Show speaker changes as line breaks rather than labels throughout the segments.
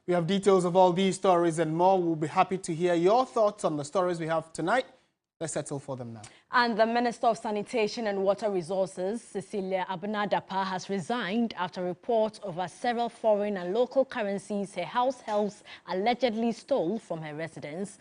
We have details of all these stories and more. We'll be happy to hear your thoughts on the stories we have tonight. Let's settle for them now. And the Minister of Sanitation and Water Resources, Cecilia Abnadapa, has resigned after reports over several foreign and local currencies her house helps allegedly stole from her residence.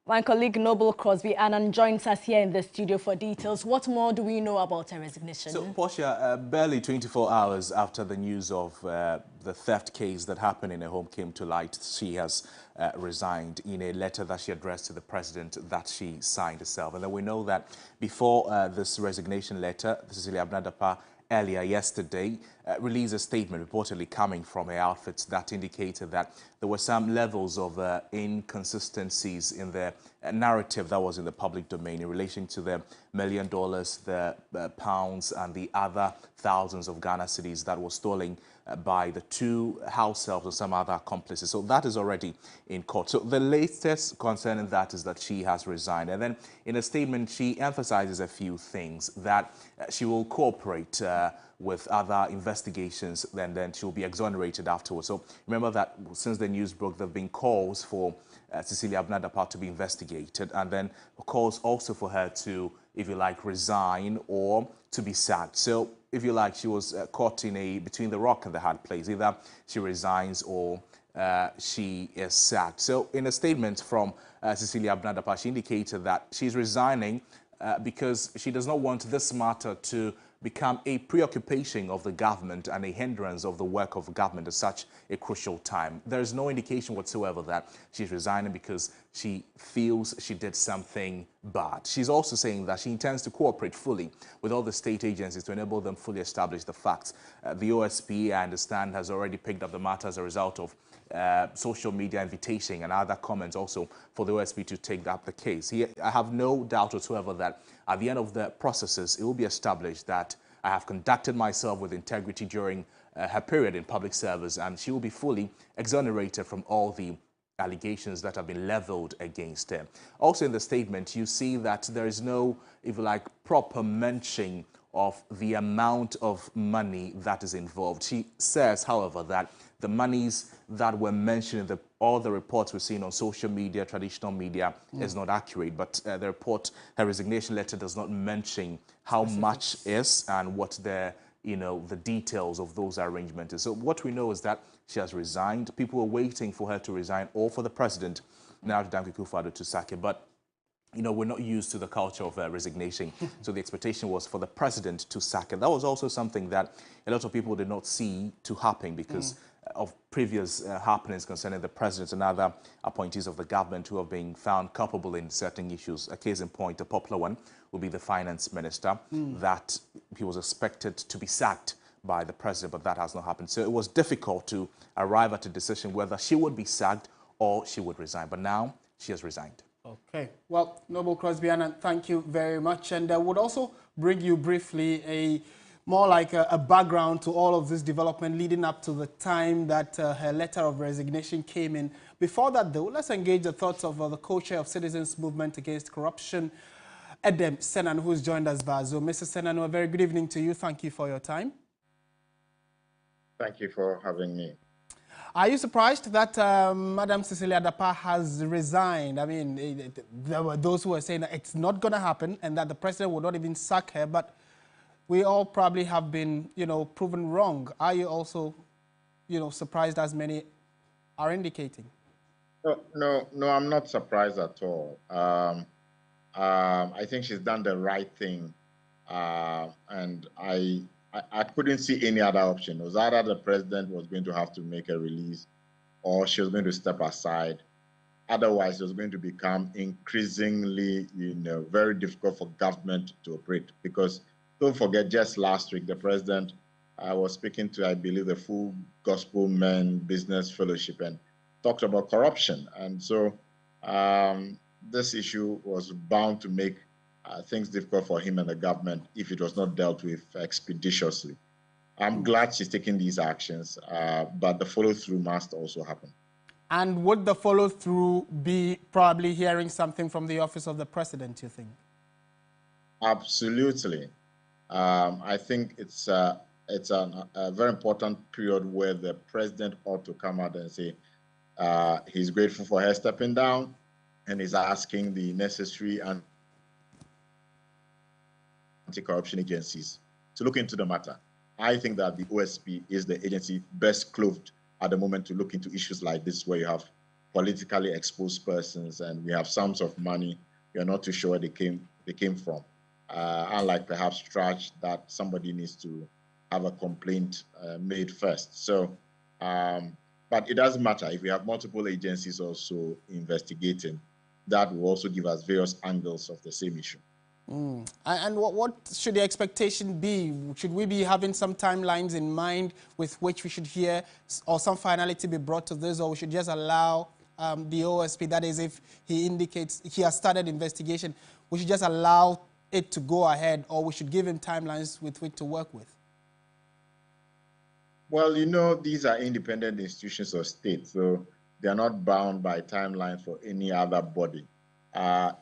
My colleague Noble Crosby Annan joins us here in the studio for details. What more do we know about her resignation?
So, Portia, barely 24 hours after the news of the theft case that happened in her home came to light, she has resigned in a letter that she addressed to the president that she signed herself. And then we know that before this resignation letter, Cecilia Abnadapa earlier yesterday released a statement reportedly coming from her outfits that indicated that there were some levels of inconsistencies in the narrative that was in the public domain in relation to the $1 million, the pounds and the other thousands of Ghana cedis that were stolen by the two house helps and some other accomplices. So that is already in court. So the latest concerning that is that she has resigned. And then in a statement, she emphasizes a few things, that she will cooperate with other investigations, and then she will be exonerated afterwards. So remember that since the news broke, there have been calls for Cecilia Abnadapa to be investigated, and then calls also for her to, if you like, resign or to be sacked. So, if you like, she was caught in between the rock and the hard place. Either she resigns or she is sacked. So, in a statement from Cecilia Abnadapa, she indicated that she's resigning because she does not want this matter to become a preoccupation of the government and a hindrance of the work of government at such a crucial time. There is no indication whatsoever that she's resigning because she feels she did something bad. She's also saying that she intends to cooperate fully with all the state agencies to enable them fully establish the facts. The OSP, I understand, has already picked up the matter as a result of social media invitation and other comments also for the OSP to take up the case. I have no doubt whatsoever that at the end of the processes, it will be established that I have conducted myself with integrity during her period in public service, and she will be fully exonerated from all the allegations that have been leveled against her. Also in the statement, you see that there is no, if you like, proper mention of the amount of money that is involved. She says, however, that the monies that were mentioned in all the reports we've seen on social media, traditional media, is not accurate. But the report, her resignation letter, does not mention how much is and what the details of those arrangements is. So what we know is that she has resigned. People were waiting for her to resign or for the president, now Danke Akufo-Addo, to sack her. But we're not used to the culture of resignation. So the expectation was for the president to sack her. That was also something that a lot of people did not see to happen because of previous happenings concerning the president and other appointees of the government who have been found culpable in certain issues. A case in point, a popular one, will be the finance minister, that he was expected to be sacked by the president, but that has not happened. So it was difficult to arrive at a decision whether she would be sacked or she would resign. But now she has resigned.
Okay. Well, Noble Crosby Annan, thank you very much. And I would also bring you briefly more like a background to all of this development leading up to the time that her letter of resignation came in. Before that, though, let's engage the thoughts of the co-chair of Citizens Movement Against Corruption, Edem Senan, who's joined us via Zoom. Mr. Senan, a very good evening to you. Thank you for your time.
Thank you for having me.
Are you surprised that Madam Cecilia Abnadapa has resigned? I mean, there were those who were saying that it's not going to happen and that the president would not even sack her, but we all probably have been, proven wrong. Are you also, surprised as many are indicating?
No, I'm not surprised at all. I think she's done the right thing, and I couldn't see any other option. It was either the president was going to have to make a release or she was going to step aside. Otherwise, it was going to become increasingly, very difficult for government to operate. Because don't forget, just last week, the president was speaking to, I believe, the Full Gospel Men Business Fellowship and talked about corruption. And so this issue was bound to make things difficult for him and the government if it was not dealt with expeditiously. I'm glad she's taking these actions, but the follow-through must also happen.
And would the follow-through be probably hearing something from the office of the president, you think?
Absolutely. I think it's a very important period where the president ought to come out and say he's grateful for her stepping down and is asking the necessary anti-corruption agencies to look into the matter. I think that the OSP is the agency best clothed at the moment to look into issues like this, where you have politically exposed persons and we have sums of money you're not too sure where they came from. Unlike perhaps trash that somebody needs to have a complaint made first. So, but it doesn't matter if we have multiple agencies also investigating. That will also give us various angles of the same issue.
And what should the expectation be? Should we be having some timelines in mind with which we should hear, or some finality be brought to this, or we should just allow the OSP, that is, if he indicates he has started investigation, we should just allow it to go ahead, or we should give him timelines with which to work with?
Well, you know, these are independent institutions of state, so they are not bound by timelines for any other body.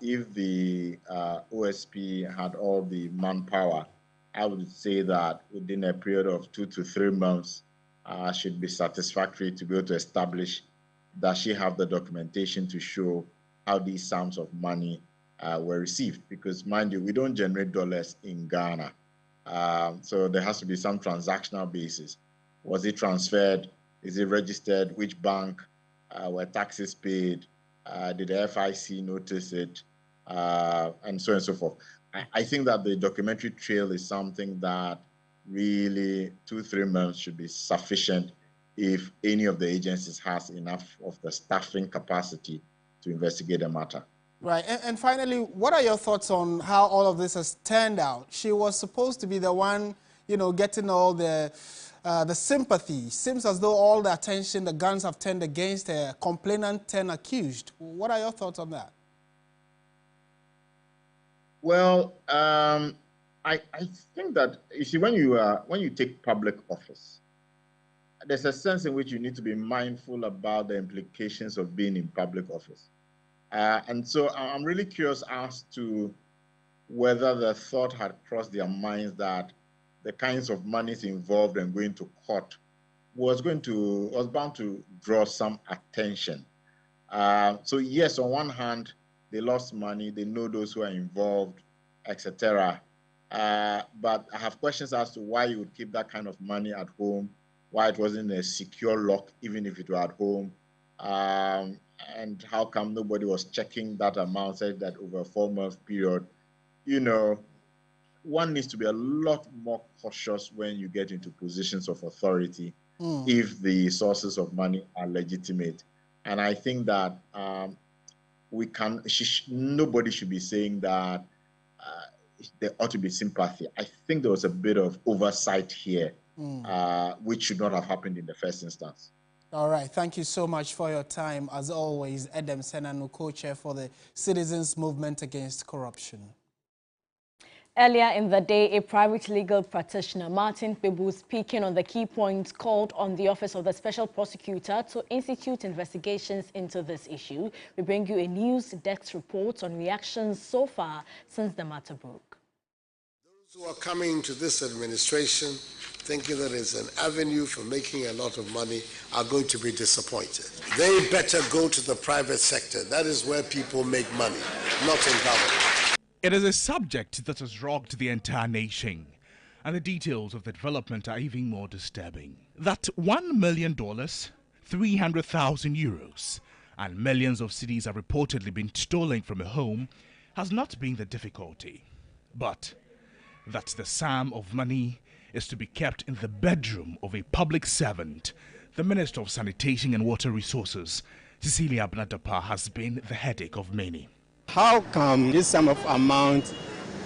If the OSP had all the manpower, I would say that within a period of 2 to 3 months should be satisfactory to be able to establish that she have the documentation to show how these sums of money were received. Because mind you, we don't generate dollars in Ghana. So there has to be some transactional basis. Was it transferred? Is it registered? Which bank? Were taxes paid? Did the FIC notice it? And so on and so forth. I think that the documentary trail is something that really 2 to 3 months should be sufficient if any of the agencies has enough of the staffing capacity to investigate the matter.
Right. And finally, what are your thoughts on how all of this has turned out? She was supposed to be the one, you know, getting all the sympathy. Seems as though all the attention, the guns have turned against her. Complainant turned accused. What are your thoughts on that?
Well, I think that, you see, when you take public office, there's a sense in which you need to be mindful about the implications of being in public office. And so I'm really curious as to whether the thought had crossed their minds that the kinds of monies involved in going to court was bound to draw some attention. So yes, on one hand, they lost money, they know those who are involved, etc. But I have questions as to why you would keep that kind of money at home, why it wasn't a secure lock, even if it were at home, and how come nobody was checking that amount, said that over a 4-month period. You know, one needs to be a lot more cautious when you get into positions of authority if the sources of money are legitimate. And I think that nobody should be saying that there ought to be sympathy. I think there was a bit of oversight here, which should not have happened in the first instance.
All right. Thank you so much for your time. As always, Edem Senanu, co-chair for the Citizens Movement Against Corruption.
Earlier in the day, a private legal practitioner, Martin Pebu, speaking on the key points, called on the Office of the Special Prosecutor to institute investigations into this issue. We bring you a news desk report on reactions so far since the matter broke.
Those who are coming to this administration thinking that it's an avenue for making a lot of money are going to be disappointed. They better go to the private sector. That is where people make money, not in government.
It is a subject that has rocked the entire nation, and the details of the development are even more disturbing. That $1 million, 300,000 euros, and millions of cedis have reportedly been stolen from a home has not been the difficulty, but that the sum of money is to be kept in the bedroom of a public servant. The Minister of Sanitation and Water Resources, Cecilia Abnadapa, has been the headache of many.
How come this sum of amount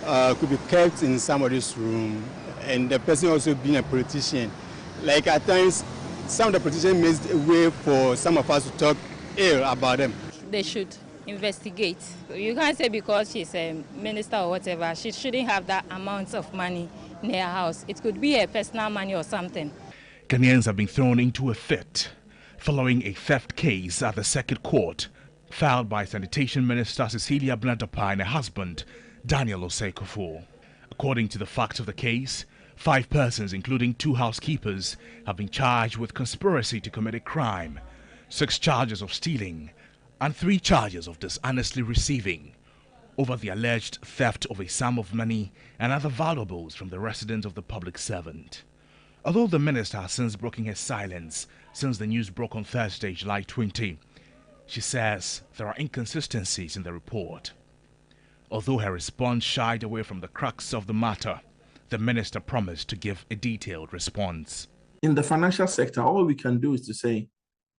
could be kept in somebody's room, and the person also being a politician? Like at times, some of the politicians made a way for some of us to talk ill about them.
They should investigate. You can't say because she's a minister or whatever, she shouldn't have that amount of money in her house. It could be a personal money or something.
Ghanaians have been thrown into a fit following a theft case at the Circuit Court filed by Sanitation Minister Cecilia Abnadapa and her husband, Daniel Osekofor. According to the facts of the case, 5 persons, including 2 housekeepers, have been charged with conspiracy to commit a crime, 6 charges of stealing, and 3 charges of dishonestly receiving over the alleged theft of a sum of money and other valuables from the residence of the public servant. Although the minister has since broken her silence since the news broke on Thursday, July 20, she says there are inconsistencies in the report. Although her response shied away from the crux of the matter, the minister promised to give a detailed response.
In the financial sector, all we can do is to say,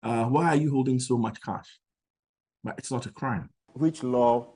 why are you holding so much cash? But it's not a crime.
Which law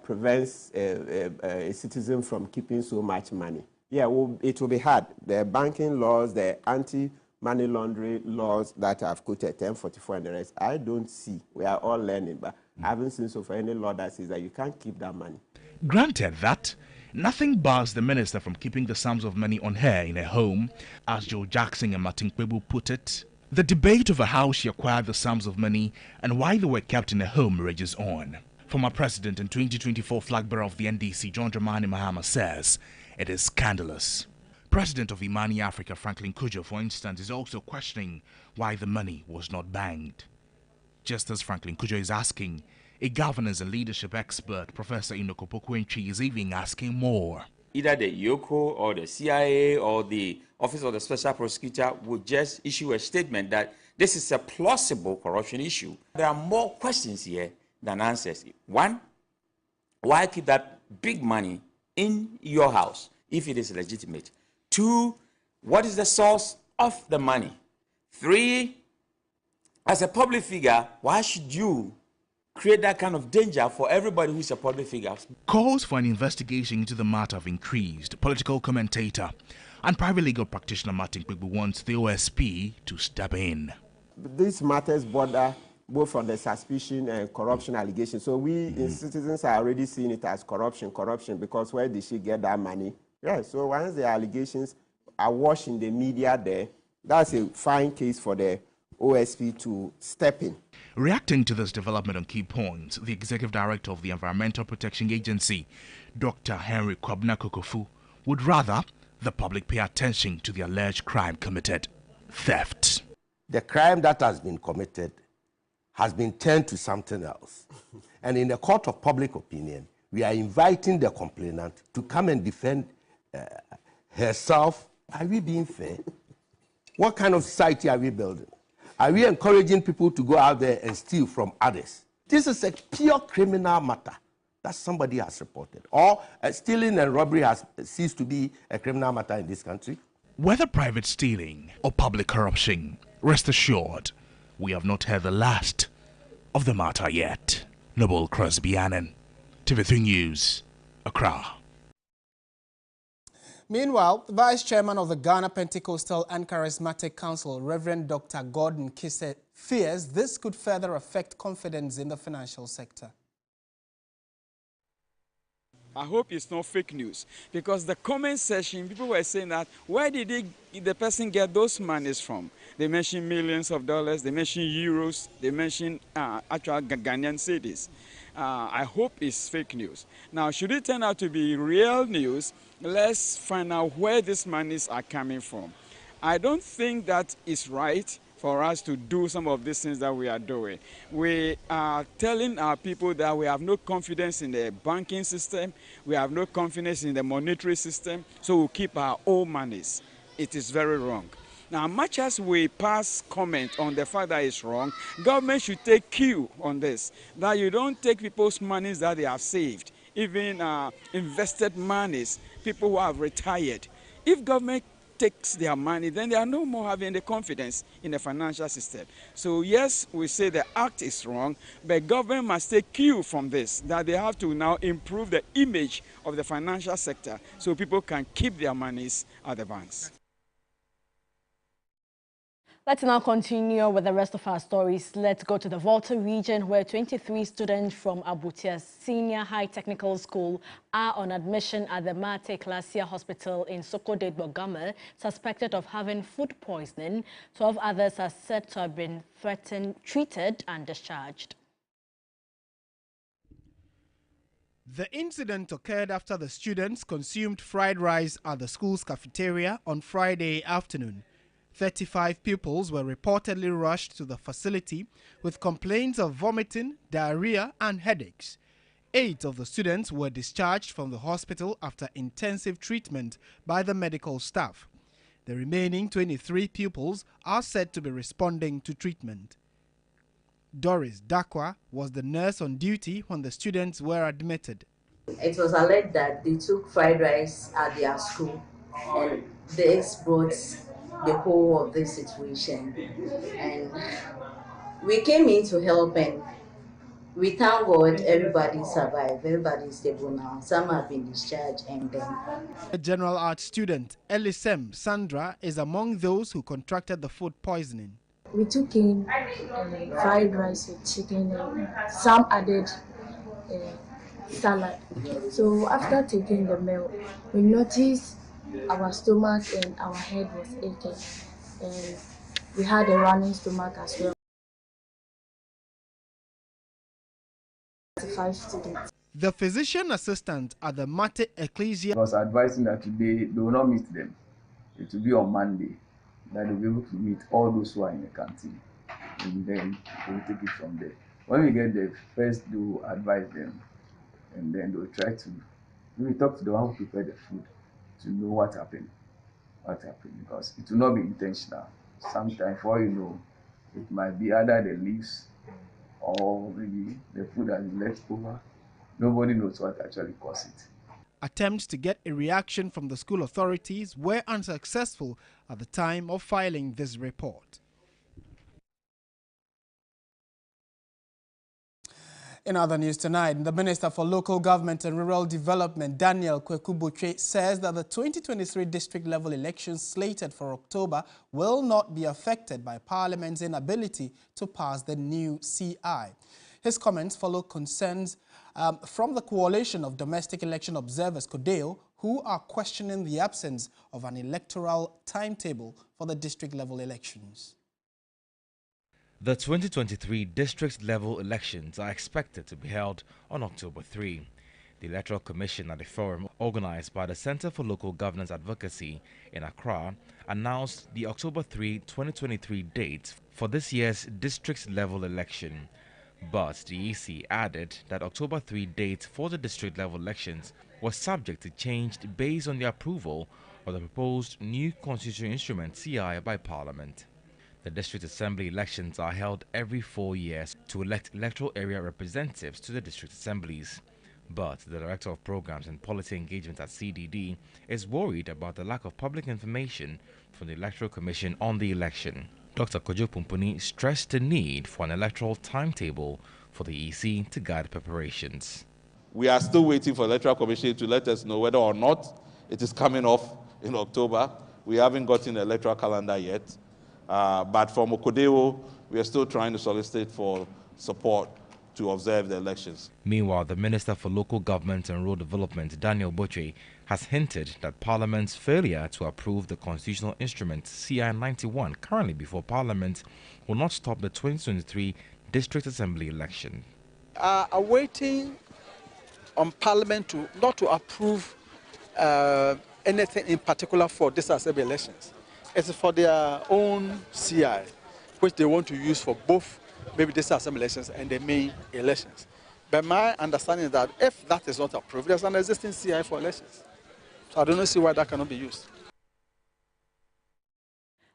prevents a citizen from keeping so much money? Yeah, well, it will be hard. The banking laws, the anti-money laundering laws that I've quoted, 1044 and the rest, I don't see. We are all learning, but I haven't seen so far any law that says that you can't keep that money.
Granted that, nothing bars the minister from keeping the sums of money on her in her home, as Joe Jackson and Martin Kwebu put it. The debate over how she acquired the sums of money and why they were kept in her home rages on. Former President and 2024 flag bearer of the NDC, John Dramani Mahama, says it is scandalous. President of Imani Africa, Franklin Cudjoe, for instance, is also questioning why the money was not banked. Just as Franklin Cudjoe is asking, a governance and leadership expert, Professor Inoko Pokwenchi, is even asking more.
Either the YOCO or the CIA or the Office of the Special Prosecutor would just issue a statement that this is a plausible corruption issue. There are more questions here than answers. 1, why keep that big money in your house if it is legitimate? 2, what is the source of the money? 3, as a public figure, why should you create that kind of danger for everybody who's a public figure?
Calls for an investigation into the matter have increased. Political commentator and private legal practitioner Martin Kwebu wants the OSP to step in.
These matters border both on the suspicion and corruption allegations. So we citizens are already seeing it as corruption, because where did she get that money? Yeah, so once the allegations are washed in the media there, that's a fine case for the OSP to step in.
Reacting to this development on key points, the Executive Director of the Environmental Protection Agency, Dr. Henry Kwabna Kokofu, would rather the public pay attention to the alleged crime committed, theft.
The crime that has been committed has been turned to something else. And in the court of public opinion, we are inviting the complainant to come and defend herself. Are we being fair? What kind of society are we building? Are we encouraging people to go out there and steal from others? This is a pure criminal matter that somebody has reported. Or stealing and robbery has ceased to be a criminal matter in this country.
Whether private stealing or public corruption, rest assured, we have not heard the last of the matter yet. Noble Crosby Annan, TV3 News, Accra.
Meanwhile, the Vice Chairman of the Ghana Pentecostal and Charismatic Council, Reverend Dr. Gordon Kisse, fears this could further affect confidence in the financial sector.
I hope it's not fake news, because the comment section, people were saying that, where did the person get those monies from? They mentioned millions of dollars, they mentioned euros, they mentioned actual Ghanaian cedis. I hope it's fake news. Now, should it turn out to be real news, let's find out where these monies are coming from. I don't think that is right for us to do some of these things that we are doing. We are telling our people that we have no confidence in the banking system, we have no confidence in the monetary system, so we'll keep our own monies. It is very wrong. Now, much as we pass comment on the fact that it's wrong, government should take cue on this, that you don't take people's monies that they have saved, even invested monies, people who have retired. If government takes their money, then they are no more having the confidence in the financial system. So yes, we say the act is wrong, but government must take cue from this, that they have to now improve the image of the financial sector so people can keep their monies at the banks.
Let's now continue with the rest of our stories. Let's go to the Volta region, where 23 students from Abutia Senior High Technical School are on admission at the Mate Klasia Hospital in Sokode Bogame, suspected of having food poisoning. 12 others are said to have been treated and discharged.
The incident occurred after the students consumed fried rice at the school's cafeteria on Friday afternoon. 35 pupils were reportedly rushed to the facility with complaints of vomiting, diarrhea and headaches. 8 of the students were discharged from the hospital after intensive treatment by the medical staff. The remaining 23 pupils are said to be responding to treatment. Doris Dakwa was the nurse on duty when the students were admitted.
It was alleged that they took fried rice at their school and the ex brought the whole of this situation. And we came in to help, and we thank God everybody survived. Everybody is stable now. Some have been discharged and then.
A general art student, Elisem Sandra, is among those who contracted the food poisoning.
We took in fried rice with chicken and some added salad. So after taking the meal, we noticed our stomach and our head was aching, and we had a running stomach as well. 5 students.
The physician assistant at the Mate Ecclesia
was advising that today they will not meet them. It will be on Monday that they'll be able to meet all those who are in the canteen, and then we'll take it from there. When we get there, first they will advise them, and then they'll try to maybe talk to the one who prepared the food to know what happened, because it will not be intentional. Sometimes, for you know, it might be either the leaves or maybe the food that is left over. Nobody knows what actually caused it.
Attempts to get a reaction from the school authorities were unsuccessful at the time of filing this report. In other news tonight, the Minister for Local Government and Rural Development, Daniel Kwekuboche, says that the 2023 district-level elections slated for October will not be affected by Parliament's inability to pass the new CI. His comments follow concerns from the Coalition of Domestic Election Observers, CODEO, who are questioning the absence of an electoral timetable for the district-level elections.
The 2023 district-level elections are expected to be held on October 3. The Electoral Commission at a forum organized by the Center for Local Governance Advocacy in Accra announced the October 3, 2023 date for this year's district-level election. But the EC added that October 3 date for the district-level elections was subject to change based on the approval of the proposed new constitutional instrument CI by Parliament. The district assembly elections are held every 4 years to elect electoral area representatives to the district assemblies. But the Director of Programs and Policy Engagement at CDD is worried about the lack of public information from the Electoral Commission on the election. Dr. Kojo Pumpuni stressed the need for an electoral timetable for the EC to guide preparations.
We are still waiting for the Electoral Commission to let us know whether or not it is coming off in October. We haven't gotten the electoral calendar yet. But from CODEO, we are still trying to solicit for support to observe the elections.
Meanwhile, the Minister for Local Government and Rural Development, Daniel Boche, has hinted that Parliament's failure to approve the constitutional instrument CI-91 currently before Parliament will not stop the 2023 District Assembly election.
Are waiting on Parliament not to approve anything in particular for this Assembly elections. It's for their own CI, which they want to use for both maybe this Assembly elections and the main elections. But my understanding is that if that is not approved, there's an existing CI for elections. So I don't see why that cannot be used.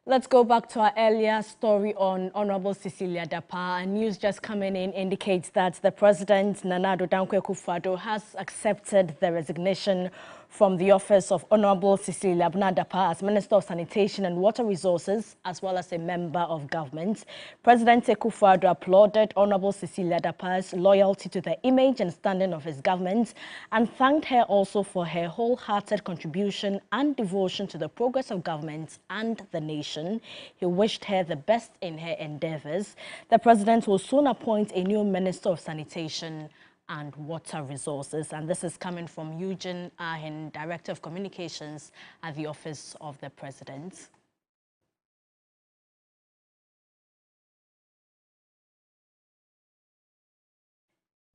Let's go back to our earlier story on Honorable Cecilia Dapaah. News just coming in indicates that the President, Nana Addo Dankwa Akufo-Addo, has accepted the resignation from the office of Honorable Cecilia Dapaah as Minister of Sanitation and Water Resources, as well as a member of government. President Akufo-Addo applauded Honorable Cecilia Dapaah's loyalty to the image and standing of his government and thanked her also for her wholehearted contribution and devotion to the progress of government and the nation. He wished her the best in her endeavors. The President will soon appoint a new Minister of Sanitation and Water Resources. And this is coming from Eugene Ahin, Director of Communications at the Office of the President.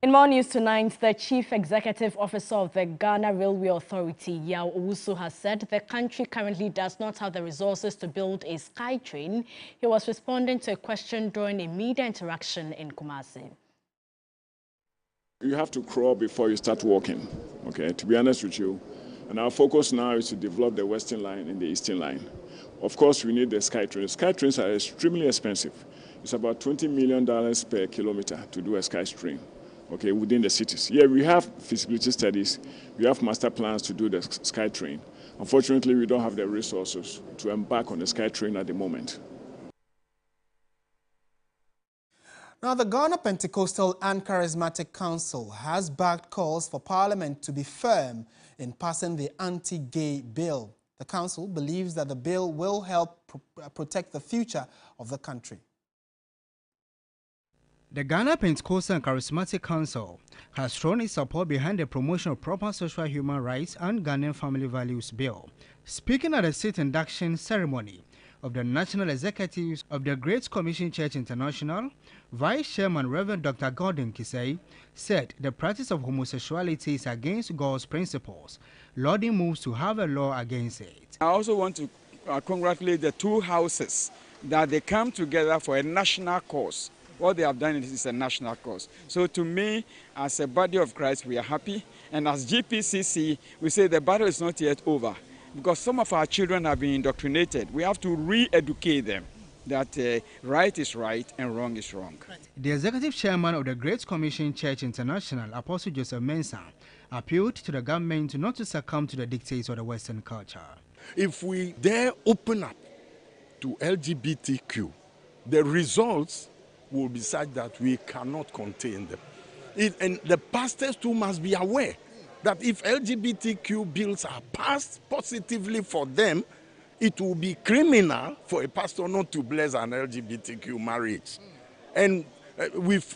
In more news tonight, the Chief Executive Officer of the Ghana Railway Authority, Yao Owusu, has said the country currently does not have the resources to build a sky train. He was responding to a question during a media interaction in Kumasi.
You have to crawl before you start walking, okay, to be honest with you. And our focus now is to develop the Western Line and the Eastern Line. Of course, we need the sky trains. Sky trains are extremely expensive. It's about $20 million per kilometer to do a sky train. Okay, within the cities. Yeah, we have feasibility studies, we have master plans to do the SkyTrain. Unfortunately, we don't have the resources to embark on the SkyTrain at the moment.
Now, the Ghana Pentecostal and Charismatic Council has backed calls for Parliament to be firm in passing the anti-gay bill. The council believes that the bill will help protect the future of the country.
The Ghana Pentecostal and Charismatic Council has thrown its support behind the promotion of proper social human rights and Ghanaian family values bill. Speaking at the state induction ceremony of the National Executives of the Great Commission Church International, Vice Chairman Reverend Dr. Gordon Kisse said the practice of homosexuality is against God's principles, lauding moves to have a law against it.
I also want to congratulate the two houses that they come together for a national cause. What they have done is a national cause. So to me, as a body of Christ, we are happy. And as GPCC, we say the battle is not yet over. Because some of our children have been indoctrinated. We have to re-educate them that right is right and wrong is wrong.
The executive chairman of the Great Commission Church International, Apostle Joseph Mensah, appealed to the government not to succumb to the dictates of the Western culture.
If we dare open up to LGBTQ, the results will be such that we cannot contain them. And the pastors too must be aware that if LGBTQ bills are passed positively for them, it will be criminal for a pastor not to bless an LGBTQ marriage. And with,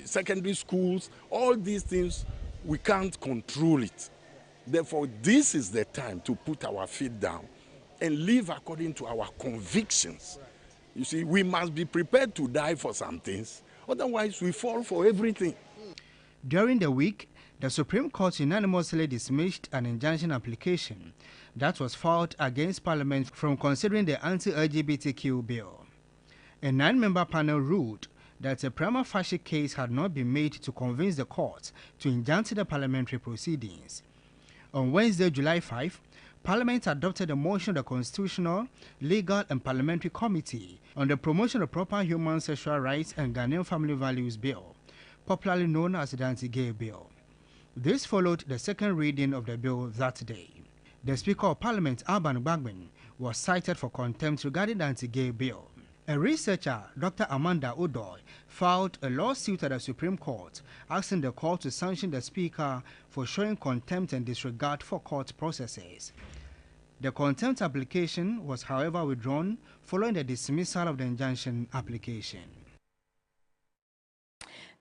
secondary schools, all these things, we can't control it. Therefore, this is the time to put our feet down and live according to our convictions. You see, we must be prepared to die for some things. Otherwise, we fall for everything.
During the week, the Supreme Court unanimously dismissed an injunction application that was filed against Parliament from considering the anti-LGBTQ bill. A 9-member panel ruled that a prima facie case had not been made to convince the court to injunct the parliamentary proceedings. On Wednesday, July 5, Parliament adopted a motion of the Constitutional, Legal and Parliamentary Committee on the promotion of proper human sexual rights and Ghanaian family values bill, popularly known as the anti-gay bill. This followed the second reading of the bill that day. The Speaker of Parliament, Alban Gbagban, was cited for contempt regarding the anti-gay bill. A researcher, Dr. Amanda Odoy, filed a lawsuit at the Supreme Court asking the court to sanction the Speaker for showing contempt and disregard for court processes. The contempt application was, however, withdrawn following the dismissal of the injunction application.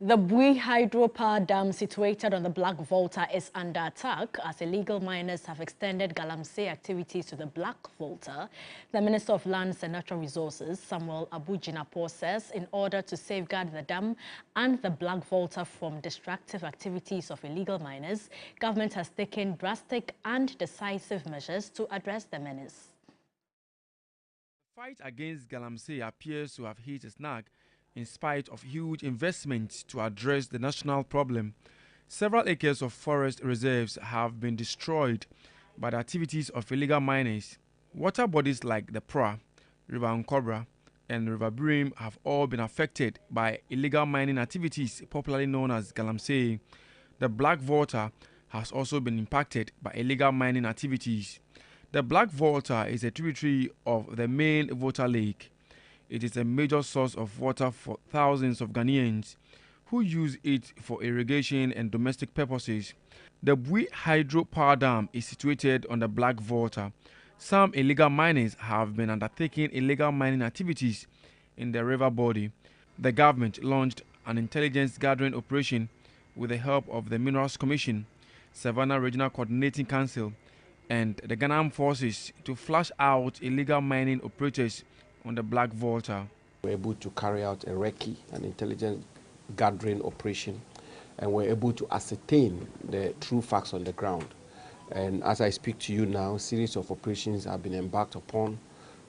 The Bui hydropower dam situated on the Black Volta is under attack as illegal miners have extended galamsey activities to the Black Volta. The Minister of Lands and Natural Resources, Samuel Abu-Jinapor, says in order to safeguard the dam and the Black Volta from destructive activities of illegal miners, government has taken drastic and decisive measures to address the menace.
The fight against galamsey appears to have hit a snag in spite of huge investments to address the national problem. Several acres of forest reserves have been destroyed by the activities of illegal miners. Water bodies like the Pra, River Nkobra, and River Brim have all been affected by illegal mining activities, popularly known as galamsey. The Black Volta has also been impacted by illegal mining activities. The Black Volta is a tributary of the main Volta Lake. It is a major source of water for thousands of Ghanaians who use it for irrigation and domestic purposes. The Bui hydropower dam is situated on the Black Volta. Some illegal miners have been undertaking illegal mining activities in the river body. The government launched an intelligence gathering operation with the help of the Minerals Commission, Savannah Regional Coordinating Council, and the Ghana Armed Forces to flush out illegal mining operators on the Black Volta.
We were able to carry out a recce, an intelligence gathering operation,
and we're able to ascertain the true facts on the ground. And as I speak to you now, a series of operations have been embarked upon.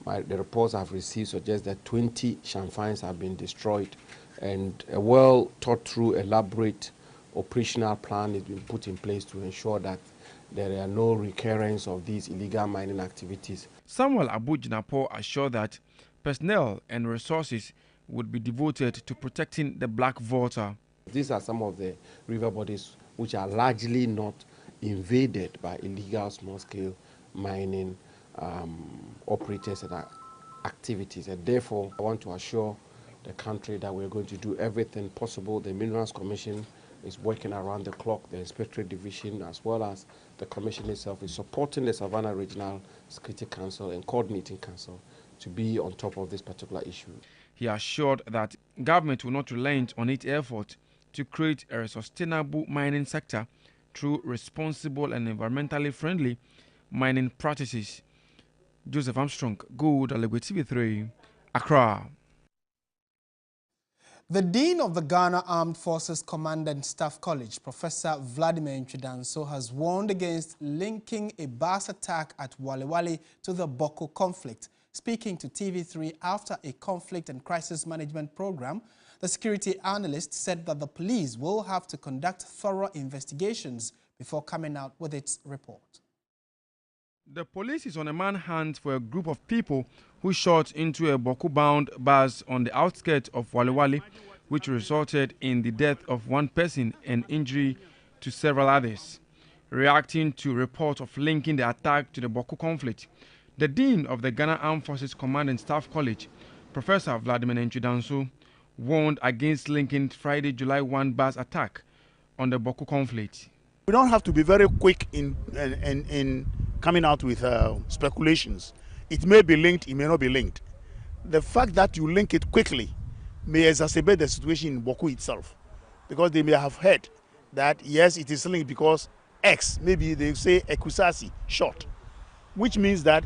The reports I've received suggest that 20 champagnes have been destroyed, and a well thought through, elaborate operational plan has been put in place to ensure that there are no recurrence of these illegal mining activities.
Samuel Abujinapo assured that personnel and resources would be devoted to protecting the black Volta.
These are some of the river bodies which are largely not invaded by illegal small-scale mining operators and activities. And therefore, I want to assure the country that we're going to do everything possible. The Minerals Commission is working around the clock. The Inspectorate Division, as well as the Commission itself, is supporting the Savannah Regional Security Council and Coordinating Council to be on top of this particular issue.
He assured that government will not relent on its effort to create a sustainable mining sector through responsible and environmentally friendly mining practices. Joseph Armstrong, Good, Alegwe TV3, Accra.
The Dean of the Ghana Armed Forces Command and Staff College, Professor Vladimir, has warned against linking a bus attack at Wale Wale to the Boko conflict. Speaking to TV3 after a conflict and crisis management program, the security analyst said that the police will have to conduct thorough investigations before coming out with its report.
The police is on a manhunt for a group of people who shot into a Boko-bound bus on the outskirts of Wale Wale, which resulted in the death of one person and injury to several others. Reacting to reports of linking the attack to the Boko conflict, the Dean of the Ghana Armed Forces Command and Staff College, Professor Vladimir, warned against linking Friday, July 1 bus attack on the Boko conflict.
We don't have to be very quick in coming out with speculations. It may be linked, it may not be linked. The fact that you link it quickly may exacerbate the situation in Boko itself, because they may have heard that yes, it is linked because X, maybe they say Ekusasi, shot, which means that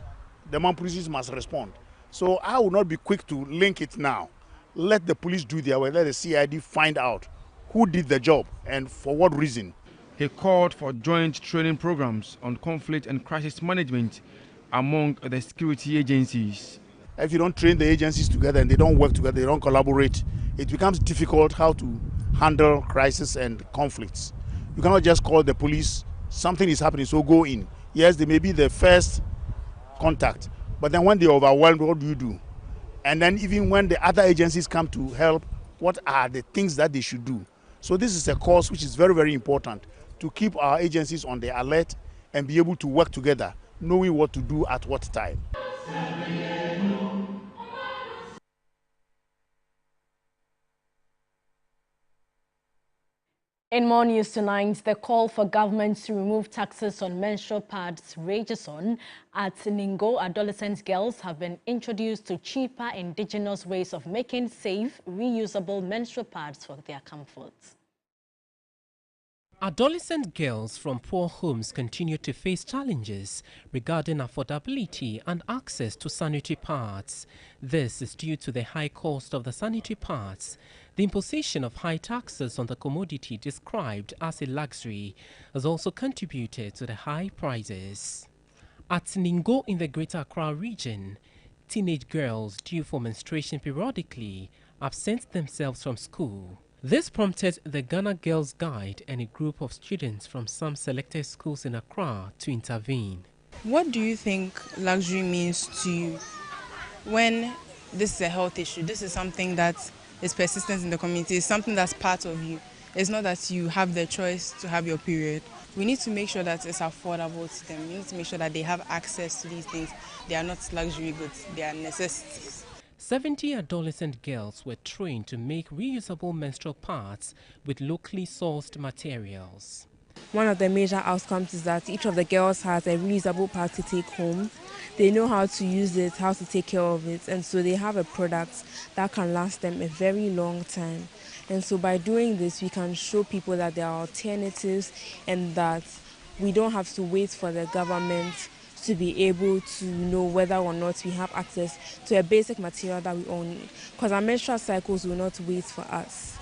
the Mampolices must respond. So I will not be quick to link it now. Let the police do their work, let the CID find out who did the job and for what reason.
He called for joint training programs on conflict and crisis management among the security agencies.
If you don't train the agencies together and they don't work together, they don't collaborate, it becomes difficult how to handle crisis and conflicts. You cannot just call the police, something is happening, so go in. Yes, they may be the first contact, but then when they're overwhelmed, what do you do? And then even when the other agencies come to help, what are the things that they should do? So this is a course which is very, very important to keep our agencies on the alert and be able to work together, knowing what to do at what time.
In more news tonight, the call for government to remove taxes on menstrual pads rages on. At Ningo, adolescent girls have been introduced to cheaper indigenous ways of making safe, reusable menstrual pads for their comfort.
Adolescent girls from poor homes continue to face challenges regarding affordability and access to sanitary pads. This is due to the high cost of the sanitary pads. The imposition of high taxes on the commodity described as a luxury has also contributed to the high prices. At Ningo in the Greater Accra region, teenage girls due for menstruation periodically absent themselves from school. This prompted the Ghana Girls Guide and a group of students from some selected schools in Accra to intervene.
What do you think luxury means to you when this is a health issue? This is something that is persistent in the community. It's something that's part of you. It's not that you have the choice to have your period. We need to make sure that it's affordable to them. We need to make sure that they have access to these things. They are not luxury goods, they are necessities.
70 adolescent girls were trained to make reusable menstrual pads with locally sourced materials.
One of the major outcomes is that each of the girls has a reusable pad to take home. They know how to use it, how to take care of it, and so they have a product that can last them a very long time. And so by doing this, we can show people that there are alternatives and that we don't have to wait for the government to be able to know whether or not we have access to a basic material that we all need, because our menstrual cycles will not wait for us.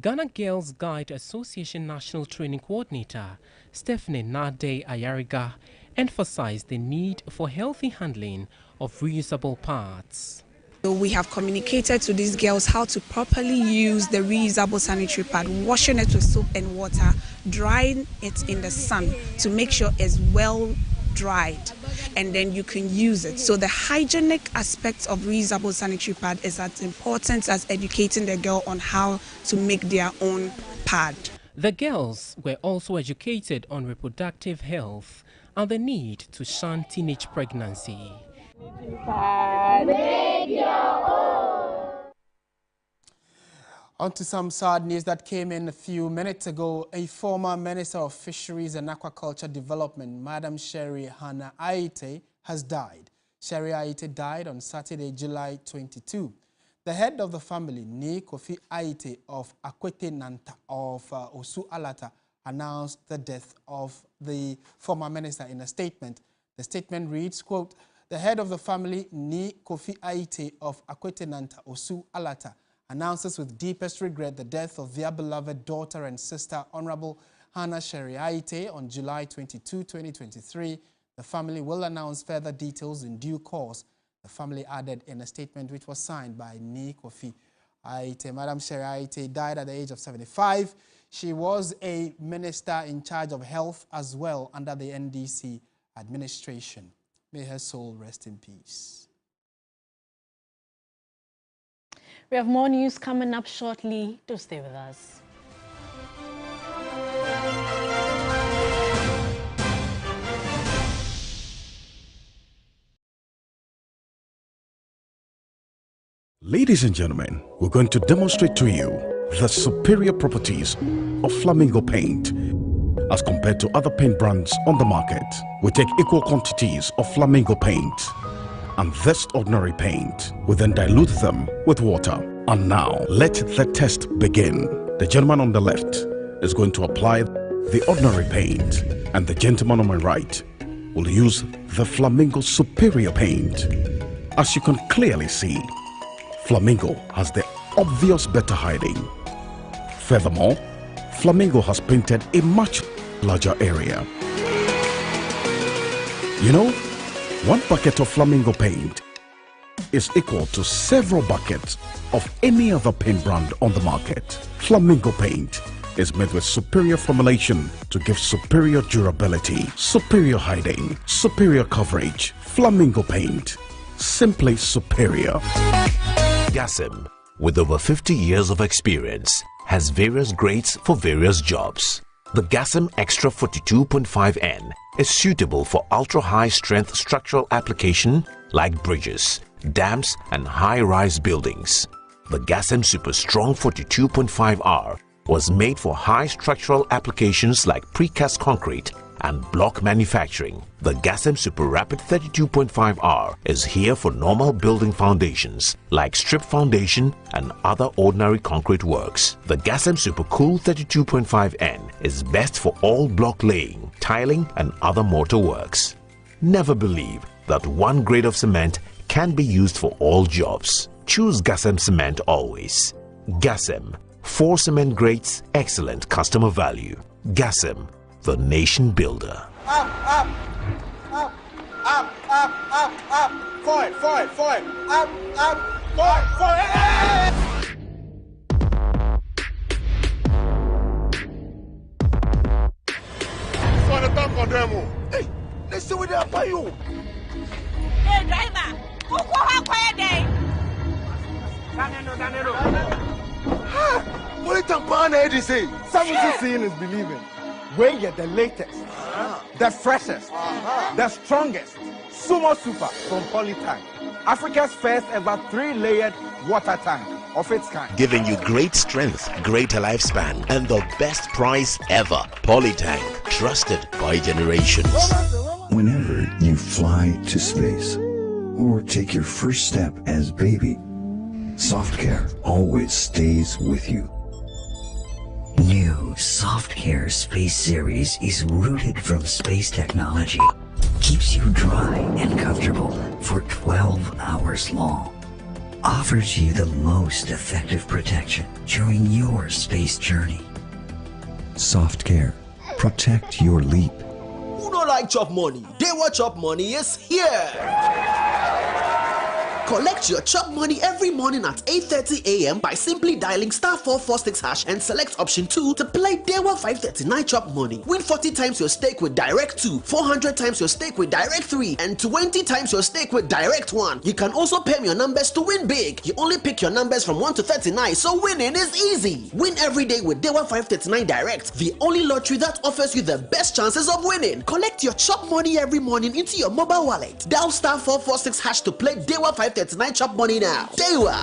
Ghana Girls Guide Association National Training Coordinator Stephanie Nade Ayariga emphasized the need for healthy handling of reusable parts.
So we have communicated to these girls how to properly use the reusable sanitary pad, washing it with soap and water, drying it in the sun to make sure it's well dried, and then you can use it. So the hygienic aspects of reusable sanitary pad is as important as educating the girl on how to make their own pad.
The girls were also educated on reproductive health and the need to shun teenage pregnancy.
On to some sad news that came in a few minutes ago. A former Minister of Fisheries and Aquaculture Development, Madam Sherry Hannah Aite, has died. Sherry Aite died on Saturday, July 22. The head of the family, Ni Kofi Aite of Akwete Nanta of Osu Alata, announced the death of the former minister in a statement. The statement reads, quote, "The head of the family, Ni Kofi Aite of Akwete Nanta, Osu Alata, announces with deepest regret the death of their beloved daughter and sister, Honorable Hannah Sherry Aite, on July 22, 2023. The family will announce further details in due course," the family added in a statement which was signed by Ni Kofi Aite. Madam Sherry Aite died at the age of 75. She was a minister in charge of health as well under the NDC administration. May her soul rest in peace.
We have more news coming up shortly. Do stay with us.
Ladies and gentlemen, we're going to demonstrate to you the superior properties of Flamingo paint. As compared to other paint brands on the market, we take equal quantities of Flamingo paint and this ordinary paint. We then dilute them with water. And now, let the test begin. The gentleman on the left is going to apply the ordinary paint, and the gentleman on my right will use the Flamingo Superior paint. As you can clearly see, Flamingo has the obvious better hiding. Furthermore, Flamingo has painted a much larger area. You know, one bucket of Flamingo paint is equal to several buckets of any other paint brand on the market. Flamingo paint is made with superior formulation to give superior durability, superior hiding, superior coverage. Flamingo paint, simply superior.
Gassem, with over 50 years of experience, has various grades for various jobs. The Gassem Extra 42.5N is suitable for ultra-high strength structural application like bridges, dams and high-rise buildings. The Gassem Super Strong 42.5R was made for high structural applications like precast concrete and block manufacturing. The Gassem Super Rapid 32.5R is here for normal building foundations like strip foundation and other ordinary concrete works. The Gassem Super Cool 32.5N is best for all block laying, tiling and other mortar works. Never believe that one grade of cement can be used for all jobs. Choose Gassem cement always. Gassem, 4 cement grades, excellent customer value. Gassem, the nation builder.
Up, up, up, up, up, up, up. Forward, forward, forward. Up, up, forward, forward.
For the top of them. Hey, let's see what they are by you.
Hey, driver. Who go how quiet day?
What is Tampana Eddie say?
Something
seeing is believing. When you're the latest, the freshest, the strongest, Sumo Super from Polytank. Africa's first ever 3-layered water tank of its kind.
Giving you great strength, greater lifespan, and the best price ever. Polytank, trusted by generations.
Whenever you fly to space or take your first step as baby, Soft Care always stays with you.
New Soft Care Space Series is rooted from space technology. Keeps you dry and comfortable for 12 hours long. offers you the most effective protection during your space journey. Soft Care. Protect your leap.
Who don't like chop money? Dewa Chop Money is here! Collect your chop money every morning at 8:30 a.m. by simply dialing *446# and select option 2 to play Dewa 539 Chop Money. Win 40 times your stake with Direct 2, 400 times your stake with Direct 3, and 20 times your stake with Direct 1. You can also pay your numbers to win big. You only pick your numbers from 1 to 39, so winning is easy. Win every day with Dewa 539 Direct, the only lottery that offers you the best chances of winning. Collect your chop money every morning into your mobile wallet. Dial *446# to play Dewa 539 Chop Money now. Dewa,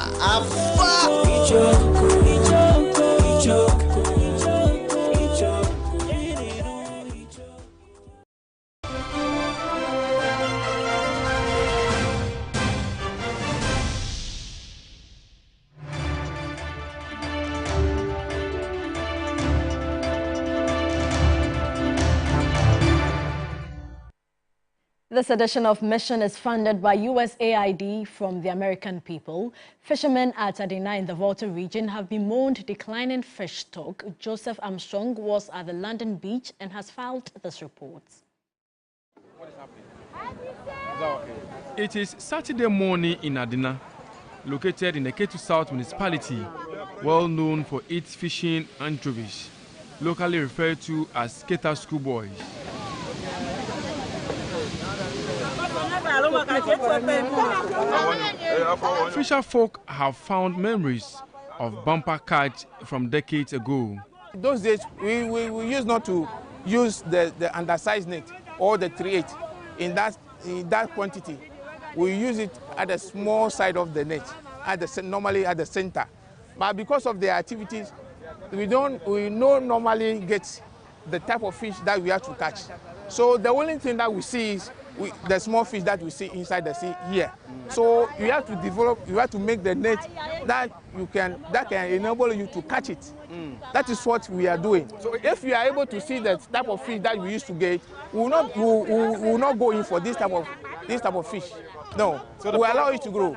This edition of Mission is funded by USAID from the American people. Fishermen at Adina in the Volta region have bemoaned declining fish stock. Joseph Armstrong was at the London beach and has filed this report.
It is Saturday morning in Adina, located in the Ketu South municipality, well known for its fishing anchovies, locally referred to as Keta schoolboys. Fisher folk have found memories of bumper catch from decades ago.
Those days, we used not to use the undersized net or the 3/8 in that quantity. We use it at the small side of the net, normally at the center. But because of the activities, we don't normally get the type of fish that we have to catch. So the only thing that we see is the small fish that we see inside the sea here. So you have to make the net that can enable you to catch it. That is what we are doing. So if you are able to see the type of fish that we used to get, we will not go in for this type of fish. No, so we allow it to grow.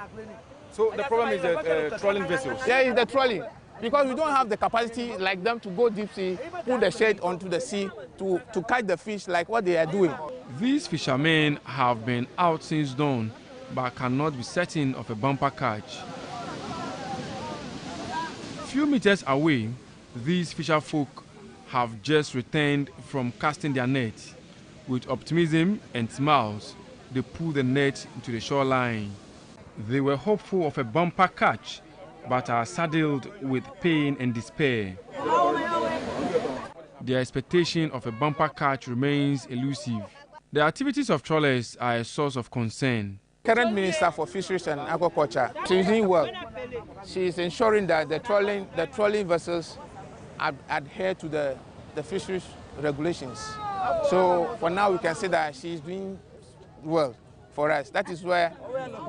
So the problem is the trawling vessels?
Yeah, it's the trawling. Because we don't have the capacity like them to go deep sea, put the shade onto the sea to catch the fish like what they are doing.
These fishermen have been out since dawn, but cannot be certain of a bumper catch. Few meters away, these fisher folk have just returned from casting their net. With optimism and smiles, they pull the net into the shoreline. They were hopeful of a bumper catch, but are saddled with pain and despair. Their expectation of a bumper catch remains elusive. The activities of trawlers are a source of concern.
Current Minister for Fisheries and Aquaculture, she is doing well. She is ensuring that the trawling vessels adhere to the fisheries regulations. So for now, we can say that she is doing well for us. That is where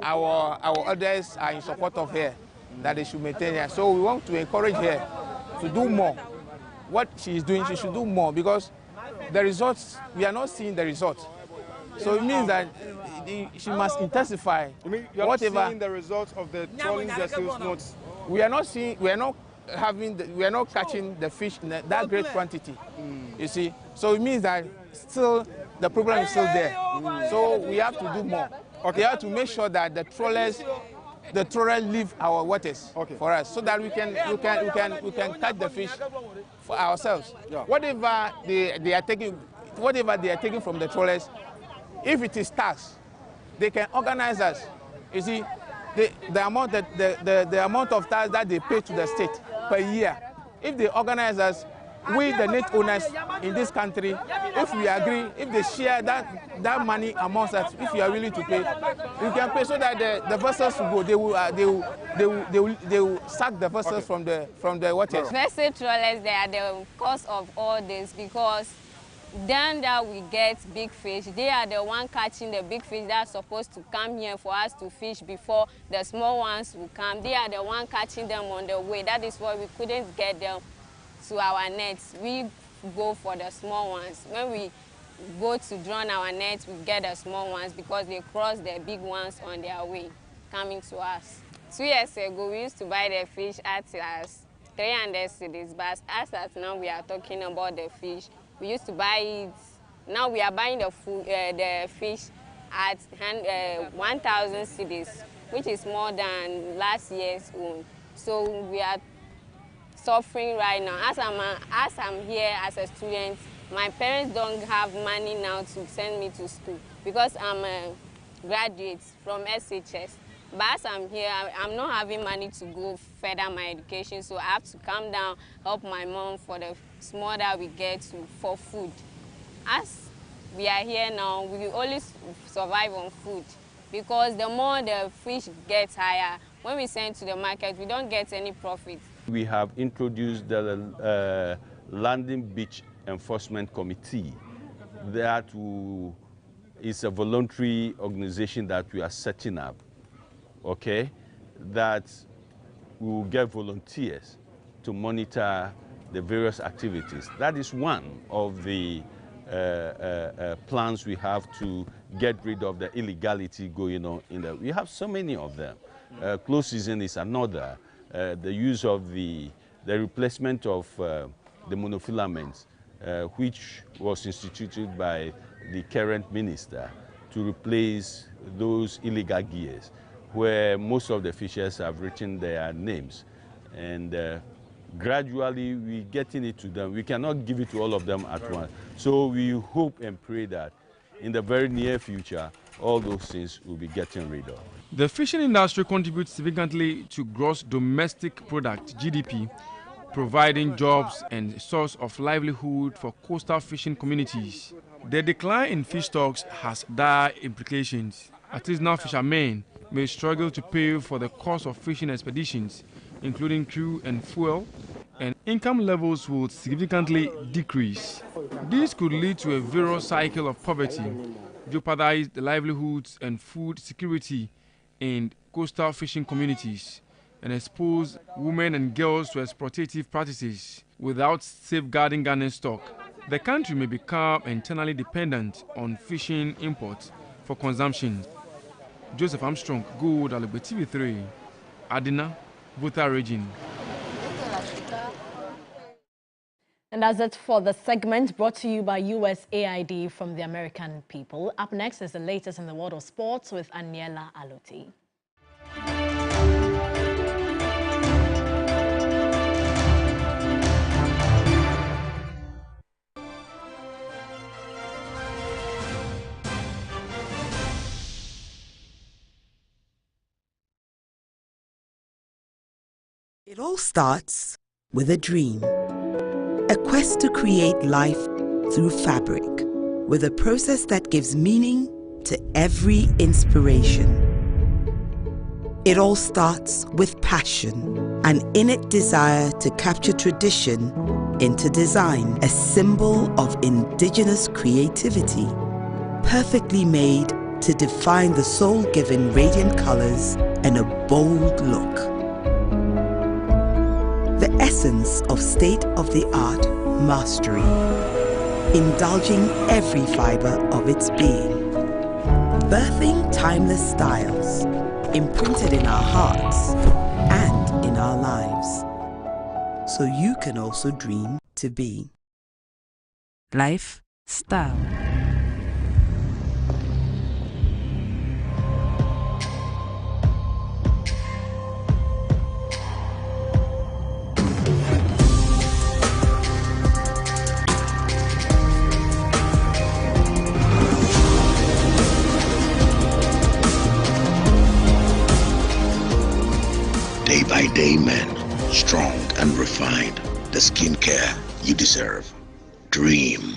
our others are in support of her, that they should maintain her. So we want to encourage her to do more. What she is doing, she should do more, because the results, we are not seeing the results. So it means that she must intensify.
You mean you are not seeing the results of the trawling vessels?
We are not catching the fish in that great quantity. You see, so it means that still the problem is still there. So we have to do more. We have to make sure that the trawlers leave our waters for us, so that we can catch the fish for ourselves. Yeah. Whatever they are taking from the trawlers, if it is tax, they can organize us. You see, the amount of tax that they pay to the state per year, if they organize us, we the net owners in this country, if we agree, if they share that money amongst us, if you are willing to pay, we can pay, so that the vessels will go. They will sack the vessels from the waters.
Vessel trawlers, they are the cause of all this, because then that we get big fish, they are the one catching the big fish that's supposed to come here for us to fish before the small ones will come. They are the one catching them on the way. That is why we couldn't get them to our nets. We go for the small ones. When we go to drown our nets, we get the small ones, because they cross the big ones on their way coming to us. 2 years ago, we used to buy the fish at as 300 cedis, but as at now we are talking about the fish. We used to buy it. Now we are buying the fish at 1,000 cedis, which is more than last year's own. So we are suffering right now. As I'm here as a student, my parents don't have money now to send me to school because I'm a graduate from SHS. But as I'm here, I'm not having money to go further my education, so I have to come down, help my mom for the small that we get for food. As we are here now, we only survive on food because the more the fish gets higher, when we send to the market, we don't get any profit.
We have introduced the Landing Beach Enforcement Committee. That is a voluntary organization that we are setting up, okay? That we will get volunteers to monitor the various activities. That is one of the plans we have to get rid of the illegality going on in the. We have so many of them. Close season is another. The use of the replacement of the monofilaments, which was instituted by the current minister to replace those illegal gears, where most of the fishers have written their names. And gradually we're getting it to them. We cannot give it to all of them at once. So we hope and pray that in the very near future, all those things will be getting rid of.
The fishing industry contributes significantly to gross domestic product, GDP, providing jobs and a source of livelihood for coastal fishing communities. The decline in fish stocks has dire implications. Artisanal fishermen may struggle to pay for the cost of fishing expeditions, including crew and fuel, and income levels will significantly decrease. This could lead to a virus cycle of poverty, jeopardize the livelihoods and food security in coastal fishing communities, and expose women and girls to exploitative practices without safeguarding garden stock. The country may become internally dependent on fishing imports for consumption. Joseph Armstrong, Good Alugbe TV3, Adina, Volta region.
And that's it for the segment brought to you by USAID from the American people. Up next is the latest in the world of sports with Aniela Aloti.
It all starts with a dream. A quest to create life through fabric, with a process that gives meaning to every inspiration. It all starts with passion, an innate desire to capture tradition into design, a symbol of indigenous creativity, perfectly made to define the soul-giving radiant colors and a bold look. The essence of state-of-the-art mastery, indulging every fiber of its being, birthing timeless styles, imprinted in our hearts and in our lives, so you can also dream to be. Lifestyle.
Day by day men, strong and refined, the skincare you deserve. Dream.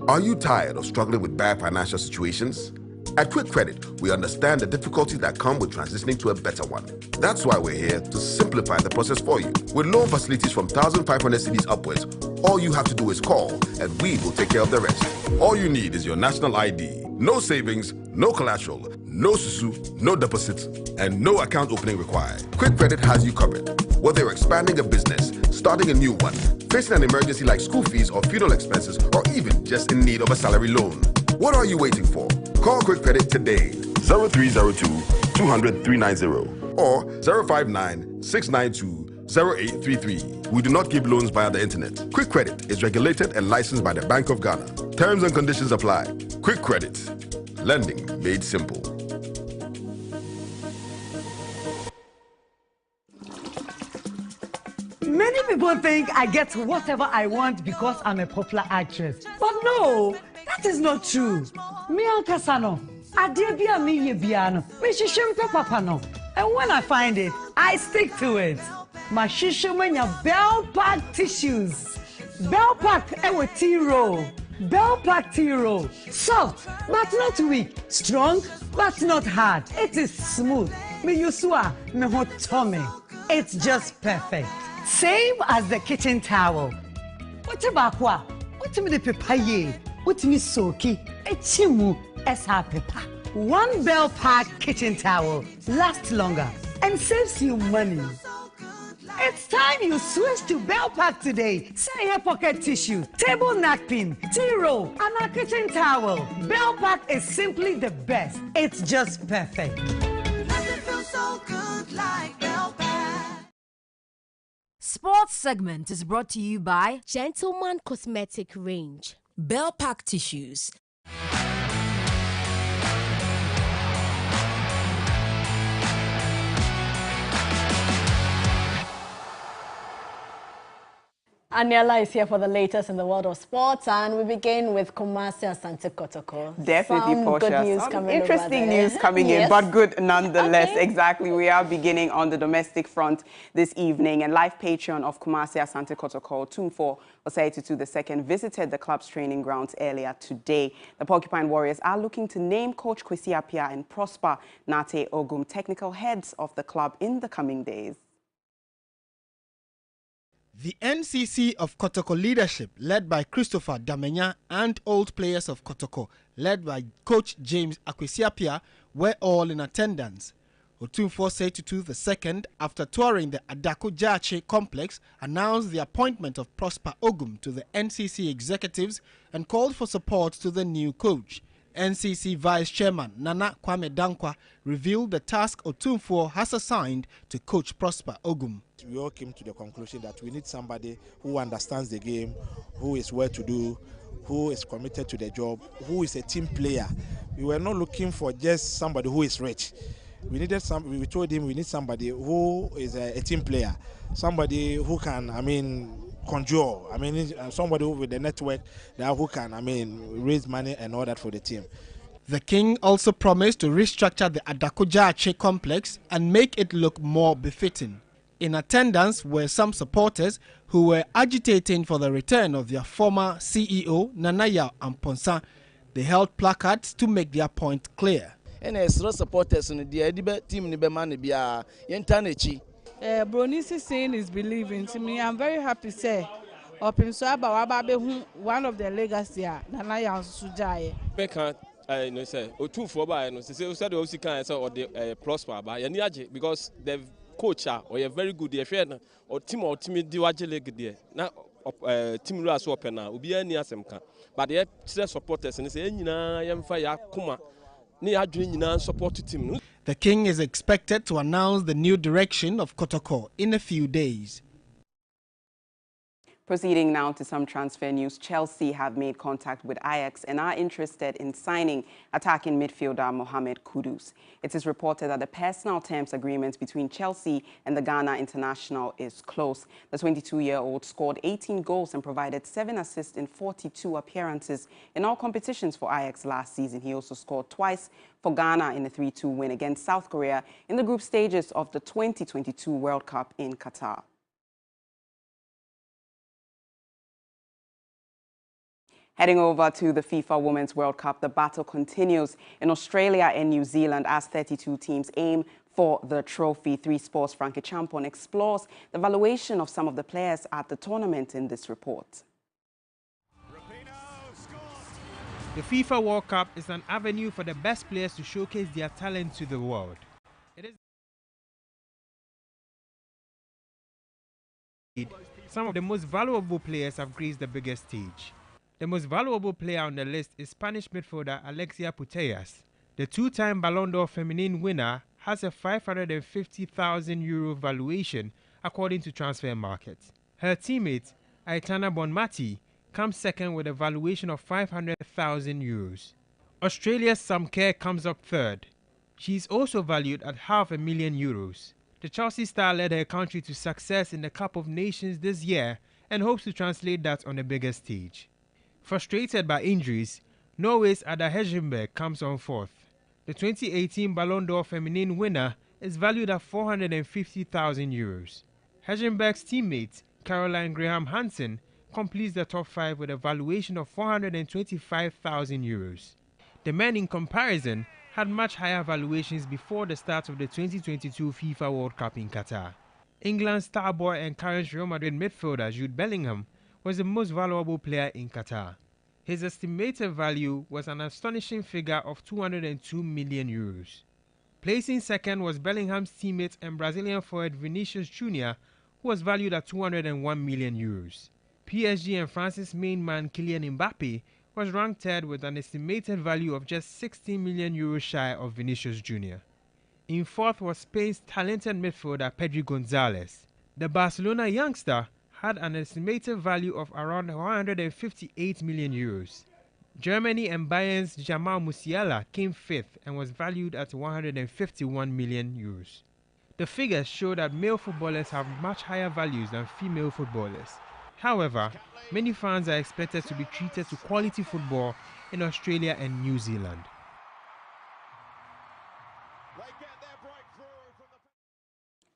Are you tired of struggling with bad financial situations? At Quick Credit, we understand the difficulties that come with transitioning to a better one. That's why we're here to simplify the process for you. With loan facilities from 1,500 cedis upwards, all you have to do is call and we will take care of the rest. All you need is your national ID. No savings, no collateral, no susu, no deposits, and no account opening required. Quick Credit has you covered. Whether you're expanding a business, starting a new one, facing an emergency like school fees or funeral expenses, or even just in need of a salary loan. What are you waiting for? Call Quick Credit today. 0302 200 390 or 059 692 0833. We do not give loans via the internet. Quick Credit is regulated and licensed by the Bank of Ghana. Terms and conditions apply. Quick Credit. Lending made simple.
Many people think I get whatever I want because I'm a popular actress. But no, that is not true. Me Ankasano, Adebia mi yebiano, me shishimpe papano. And when I find it, I stick to it. My shishimenya Bell Pack tissues. Bell Pack ewe tea roll. Bell Pack tea roll. Soft, but not weak. Strong, but not hard. It is smooth. Me yusua, me hot tummy. It's just perfect. Same as the kitchen towel. What about what? What me the papaye? What me soaki? Echimu esa pepa. One Bell Pack kitchen towel lasts longer and saves you money. It's time you switch to Bell Pack today. Say your pocket tissue, table napkin, tea roll, and a kitchen towel. Bell Pack is simply the best. It's just perfect.
Nothing feels so good like Bell Pack.
Sports segment is brought to you by Gentleman Cosmetic Range, Bell Pack Tissues.
Aniela is here for the latest in the world of sports, and we begin with Kumasi Asante Kotoko.
Definitely,
Some
Portia.
good news coming
Interesting
over there.
news coming in, but good nonetheless. Okay. Exactly. We are beginning on the domestic front this evening, and life patron of Kumasi Asante Kotoko, Tumfo Osei-Tutu II, visited the club's training grounds earlier today. The Porcupine Warriors are looking to name Coach Kwesi Appiah and Prosper Nate Ogum technical heads of the club in the coming days.
The NCC of Kotoko leadership, led by Christopher Damenya, and old players of Kotoko, led by Coach James Kwesi Appiah, were all in attendance. Otumfuo Osei-Tutu II, after touring the Adako-Jache complex, announced the appointment of Prosper Ogum to the NCC executives and called for support to the new coach. NCC Vice Chairman Nana Kwame Dankwa revealed the task Otumfuo has assigned to Coach Prosper Ogum.
We all came to the conclusion that we need somebody who understands the game, who is well-to-do, who is committed to the job, who is a team player. We were not looking for just somebody who is rich. We needed we told him we need somebody who is a team player, somebody who can, conjure, somebody with the network that who can, raise money and all that for the team.
The king also promised to restructure the Adako-Jache complex and make it look more befitting. In attendance were some supporters who were agitating for the return of their former CEO, Nanaya Amponsa. They held placards to make their point clear.
And as supporters in the team,
Bronisi saying is believing to me. I'm very happy to say one of the legacy Nanaya Sujaye.
Because they've coach or a very good friend or team diwajele na team ras open na obi ani asemka but the supporters and say nyina yemfa ya kuma ni adwene nyina support team.
The king is expected to announce the new direction of Kotoko in a few days.
Proceeding now to some transfer news, Chelsea have made contact with Ajax and are interested in signing attacking midfielder Mohamed Kudus. It is reported that the personal terms agreement between Chelsea and the Ghana international is close. The 22-year-old scored 18 goals and provided 7 assists in 42 appearances in all competitions for Ajax last season. He also scored twice for Ghana in a 3-2 win against South Korea in the group stages of the 2022 World Cup in Qatar. Heading over to the FIFA Women's World Cup, the battle continues in Australia and New Zealand as 32 teams aim for the trophy. 3 Sports Frankie Champon explores the valuation of some of the players at the tournament in this report.
The FIFA World Cup is an avenue for the best players to showcase their talent to the world. It is some of the most valuable players have graced the biggest stage. The most valuable player on the list is Spanish midfielder Alexia Putellas. The two-time Ballon d'Or feminine winner has a €550,000 valuation according to Transfer Market. Her teammate, Aitana Bonmati, comes second with a valuation of €500,000. Australia's Sam Kerr comes up third. She is also valued at €500,000. The Chelsea star led her country to success in the Cup of Nations this year and hopes to translate that on a bigger stage. Frustrated by injuries, Norway's Ada Hegerberg comes on fourth. The 2018 Ballon d'Or feminine winner is valued at €450,000. Hegerberg's teammate, Caroline Graham Hansen, completes the top five with a valuation of €425,000. The men in comparison had much higher valuations before the start of the 2022 FIFA World Cup in Qatar. England's star boy and current Real Madrid midfielder Jude Bellingham was the most valuable player in Qatar. His estimated value was an astonishing figure of €202 million. Placing second was Bellingham's teammate and Brazilian forward Vinicius Jr., who was valued at €201 million. PSG and France's main man Kylian Mbappe was ranked third with an estimated value of just €16 million shy of Vinicius Jr. In fourth was Spain's talented midfielder Pedri Gonzalez. The Barcelona youngster had an estimated value of around €158 million. Germany and Bayern's Jamal Musiala came fifth and was valued at €151 million. The figures show that male footballers have much higher values than female footballers. However, many fans are expected to be treated to quality football in Australia and New Zealand.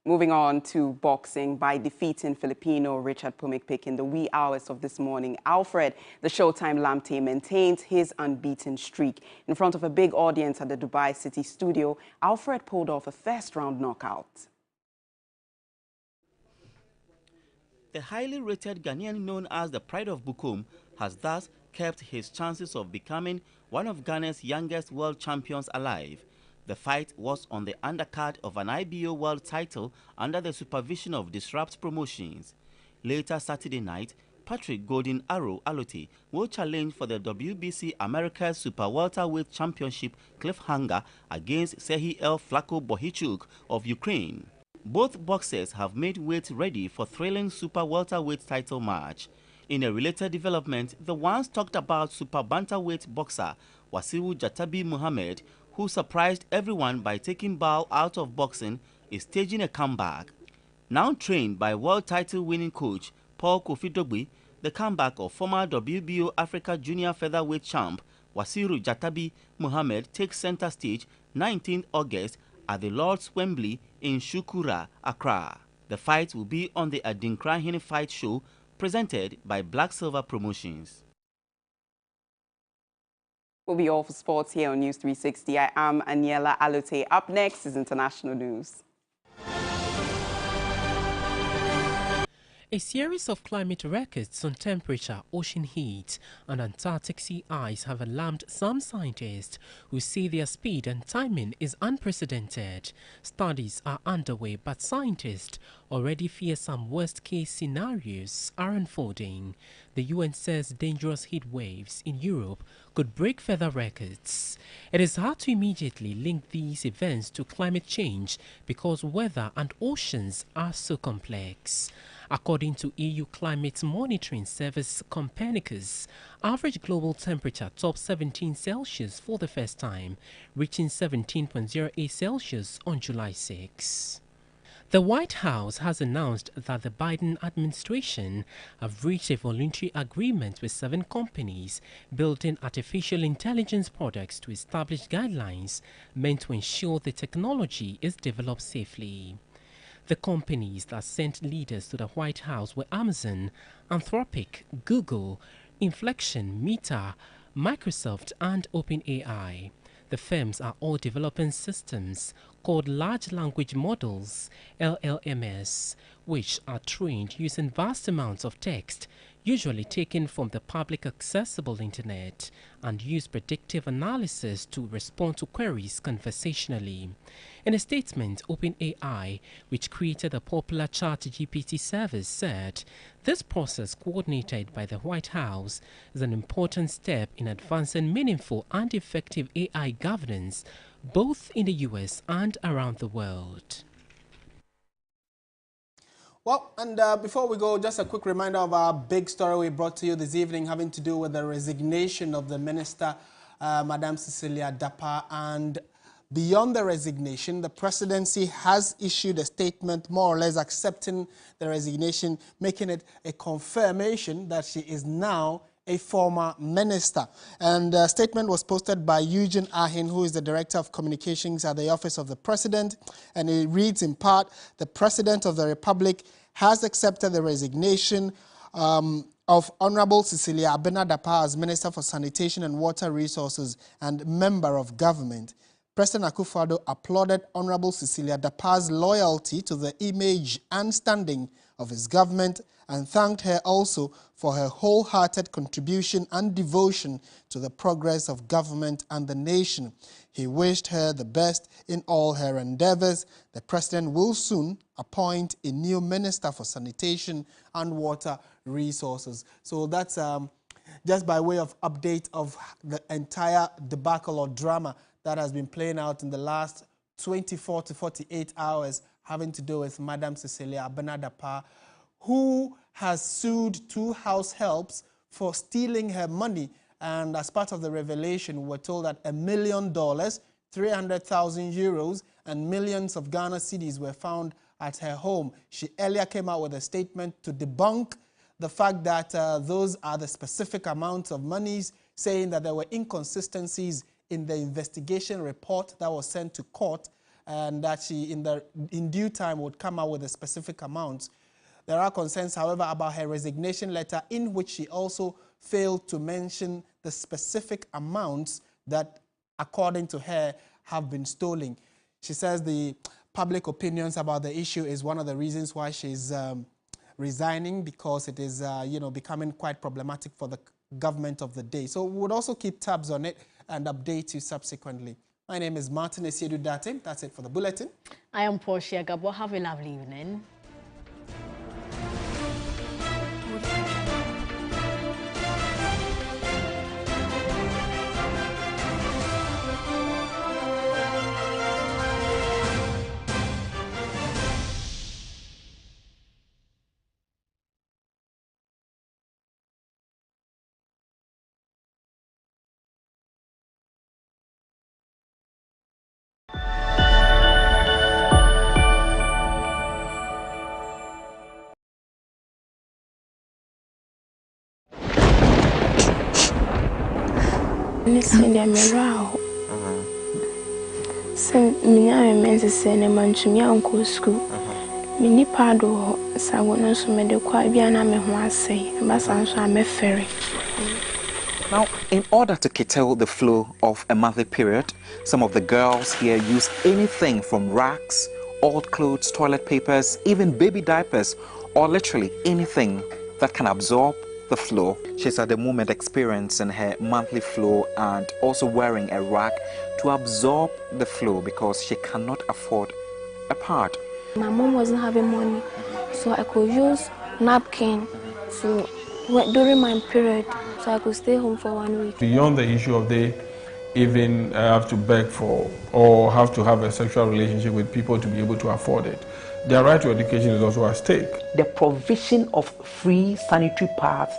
Moving on to boxing, by defeating Filipino Richard Pumikpik in the wee hours of this morning, Alfred, the Showtime Lamptey, maintained his unbeaten streak. In front of a big audience at the Dubai City studio, Alfred pulled off a first-round knockout.
The highly rated Ghanaian known as the Pride of Bukom has thus kept his chances of becoming one of Ghana's youngest world champions alive. The fight was on the undercard of an IBO world title under the supervision of Disrupt Promotions. Later Saturday night, Patrick Golden Arrow Alote will challenge for the WBC America's Super Welterweight Championship cliffhanger against Serhiy El Flaco Bohichuk of Ukraine. Both boxers have made weight ready for thrilling Super Welterweight title match. In a related development, the once talked about Super Bantamweight boxer Wasiu Jatabi Muhammad, who surprised everyone by taking bow out of boxing, is staging a comeback. Now trained by world title winning coach Paul Kofi Dogbe, the comeback of former WBO Africa Junior Featherweight champ Wasiu Jatabi Muhammad takes center stage 19th August at the Lord's Wembley in Shukura, Accra. The fight will be on the Adinkrahini Fight Show presented by Black Silver Promotions.
Will be all for sports here on News 360. I am Aniela Alote. Up next is international news.
A series of climate records on temperature, ocean heat, and Antarctic sea ice have alarmed some scientists who say their speed and timing is unprecedented. Studies are underway, but scientists already fear some worst-case scenarios are unfolding. The UN says dangerous heat waves in Europe could break further records. It is hard to immediately link these events to climate change because weather and oceans are so complex. According to EU Climate Monitoring Service Copernicus, average global temperature topped 17 Celsius for the first time, reaching 17.08 Celsius on July 6. The White House has announced that the Biden administration have reached a voluntary agreement with 7 companies building artificial intelligence products to establish guidelines meant to ensure the technology is developed safely. The companies that sent leaders to the White House were Amazon, Anthropic, Google, Inflection, Meta, Microsoft, and OpenAI. The firms are all developing systems called Large Language Models, LLMs, which are trained using vast amounts of text usually taken from the public accessible internet, and use predictive analysis to respond to queries conversationally. In a statement, OpenAI, which created the popular ChatGPT service, said this process, coordinated by the White House, is an important step in advancing meaningful and effective AI governance both in the US and around the world.
Well, and before we go, just a quick reminder of our big story we brought to you this evening, having to do with the resignation of the minister, Madame Cecilia Dapaah. And beyond the resignation, the presidency has issued a statement more or less accepting the resignation, making it a confirmation that she is now a former minister. And a statement was posted by Eugene Ahin, who is the Director of Communications at the Office of the President. And it reads in part, the President of the Republic has accepted the resignation of Honorable Cecilia Dapaah as Minister for Sanitation and Water Resources and Member of Government. President Akufo-Addo applauded Honorable Cecilia Dapaah's loyalty to the image and standing of his government and thanked her also for her wholehearted contribution and devotion to the progress of government and the nation. He wished her the best in all her endeavors. The president will soon appoint a new minister for sanitation and water resources. So that's just by way of update of the entire debacle or drama that has been playing out in the last 24 to 48 hours having to do with Madam Cecilia Dapaah, who has sued two house helps for stealing her money. And as part of the revelation, we're told that $1 million, 300,000 euros, and millions of Ghana cedis were found at her home. She earlier came out with a statement to debunk the fact that those are the specific amounts of monies, saying that there were inconsistencies in the investigation report that was sent to court, and that she, in due time, would come out with the specific amounts. There are concerns, however, about her resignation letter, in which she also failed to mention the specific amounts that, according to her, have been stolen. She says the public opinions about the issue is one of the reasons why she's resigning, because it is, becoming quite problematic for the government of the day. So we would also keep tabs on it and update you subsequently. My name is Martin Esiedu Datim. That's it for the bulletin.
I am Portia Gabo. Have a lovely evening.
Listen, I'm around. Send me a message saying a man to me uncle school. Mini pado, Sagona so made the quite be an ame say, but I'm a ferry.
Now, in order to curtail the flow of a monthly period, some of the girls here use anything from rags, old clothes, toilet papers, even baby diapers, or literally anything that can absorb the flow. She's at the moment experiencing her monthly flow and also wearing a rag to absorb the flow because she cannot afford a pad.
My mom wasn't having money, so I could use napkin during my period, so I could stay home for 1 week.
Beyond the issue of they even have to beg for or have to have a sexual relationship with people to be able to afford it, their right to education is also at stake.
The provision of free sanitary pads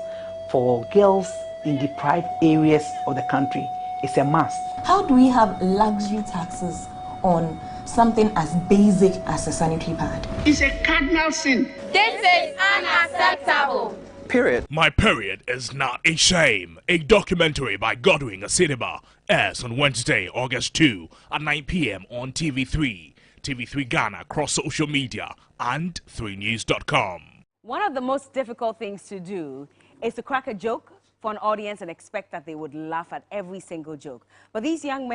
for girls in deprived areas of the country is a must.
How do we have luxury taxes on something as basic as a sanitary pad?
It's a cardinal sin.
This is unacceptable.
Period.
My Period is Not a Shame. A documentary by Godwin Asideba airs on Wednesday, August 2 at 9 p.m. on TV3, TV3 Ghana, across social media, and 3news.com.
One of the most difficult things to do is to crack a joke for an audience and expect that they would laugh at every single joke. But these young men